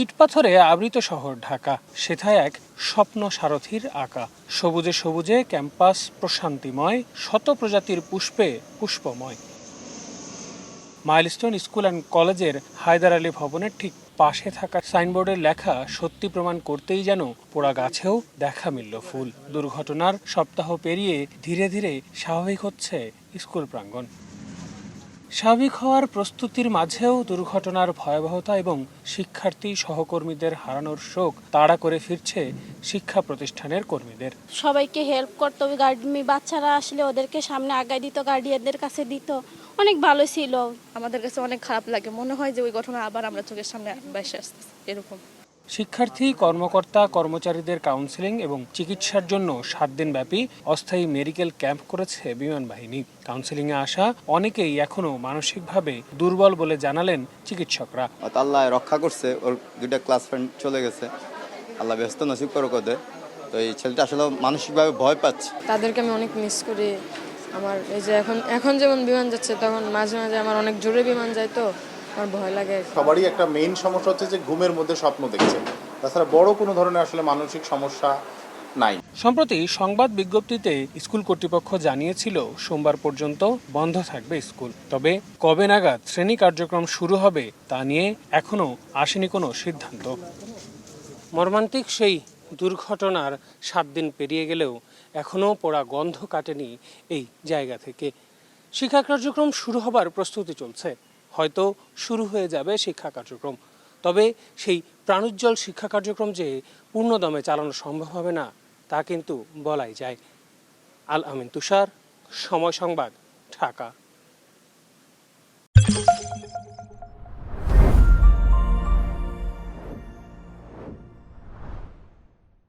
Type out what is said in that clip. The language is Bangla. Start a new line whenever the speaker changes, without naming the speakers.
ইটপাথরে আবৃত শহর ঢাকা, সেথায় এক স্বপ্ন সারথির আঁকা। সবুজে সবুজে ক্যাম্পাস প্রশান্তিময়, শত প্রজাতির পুষ্পে পুষ্পময়। মাইলস্টোন স্কুল অ্যান্ড কলেজের হায়দার আলী ভবনের ঠিক পাশে থাকা সাইনবোর্ডের লেখা সত্যি প্রমাণ করতেই যেন পোড়া গাছেও দেখা মিলল ফুল। দুর্ঘটনার সপ্তাহ পেরিয়ে ধীরে ধীরে স্বাভাবিক হচ্ছে স্কুল প্রাঙ্গণ। স্বাভাবিক হওয়ার প্রস্তুতির মাঝেও দুর্ঘটনার ভয়াবহতা এবং শিক্ষার্থী সহকর্মীদের হারানোর শোক তাড়া করে ফিরছে শিক্ষা প্রতিষ্ঠানের কর্মীদের।
সবাইকে হেল্প করতো, বাচ্চারা আসলে ওদেরকে সামনে আগায় দিত, গার্ডিয়ানদের কাছে দিত, অনেক ভালো ছিল।
আমাদের কাছে অনেক খারাপ লাগে, মনে হয় যে ওই ঘটনা আবার আমরা চোখের সামনে ভেসে আসতেছে এরকম।
শিক্ষার্থী, কর্মকর্তা, কর্মচারীদের কাউন্সেলিং এবং চিকিৎসার জন্য 7 দিন ব্যাপী অস্থায়ী মেডিকেল ক্যাম্প করেছে বিমান বাহিনী। কাউন্সেলিংয়ে আসা অনেকেই এখনো মানসিকভাবে দুর্বল বলে জানালেন চিকিৎসকরা।
আল্লাহ রক্ষা করছে, ওর 2টা ক্লাস ফ্রেন্ড চলে গেছে, আল্লাহ ব্যস্ত নসিব করুক ওদের। তো এই ছেলেটা আসলে মানসিকভাবে ভয় পাচ্ছে।
তাদেরকে আমি অনেক মিস করি। আমার এই যে এখন যেমন বিমান যাচ্ছে, তখন মাঝে মাঝে আমার অনেক জোরে বিমান যায়, তো আমার ভয় লাগে।
সবারই একটা মেইন সমস্যা হচ্ছে যে ঘুমের মধ্যে স্বপ্ন দেখছে, তাছাড়া বড় কোনো ধরনের আসলে মানসিক সমস্যা নাই।
সম্প্রতি সংবাদ বিজ্ঞপ্তিতে স্কুল কর্তৃপক্ষ জানিয়েছিল সোমবার পর্যন্ত বন্ধ থাকবে স্কুল। তবে কবে নাগাদ শ্রেণী কার্যক্রম শুরু হবে তা নিয়ে এখনো আসেনি কোনো সিদ্ধান্ত। মর্মান্তিক সেই দুর্ঘটনার 7 দিন পেরিয়ে গেলেও এখনও পোড়া গন্ধ কাটেনি এই জায়গা থেকে। শিক্ষা কার্যক্রম শুরু হবার প্রস্তুতি চলছে, হয়তো শুরু হয়ে যাবে শিক্ষা কার্যক্রম। তবে সেই প্রাণোজ্জ্বল শিক্ষা কার্যক্রম যে পূর্ণদমে চালানো সম্ভব হবে না তা কিন্তু বলাই যায়। আল আমিন তুষার, সময় সংবাদ, ঢাকা।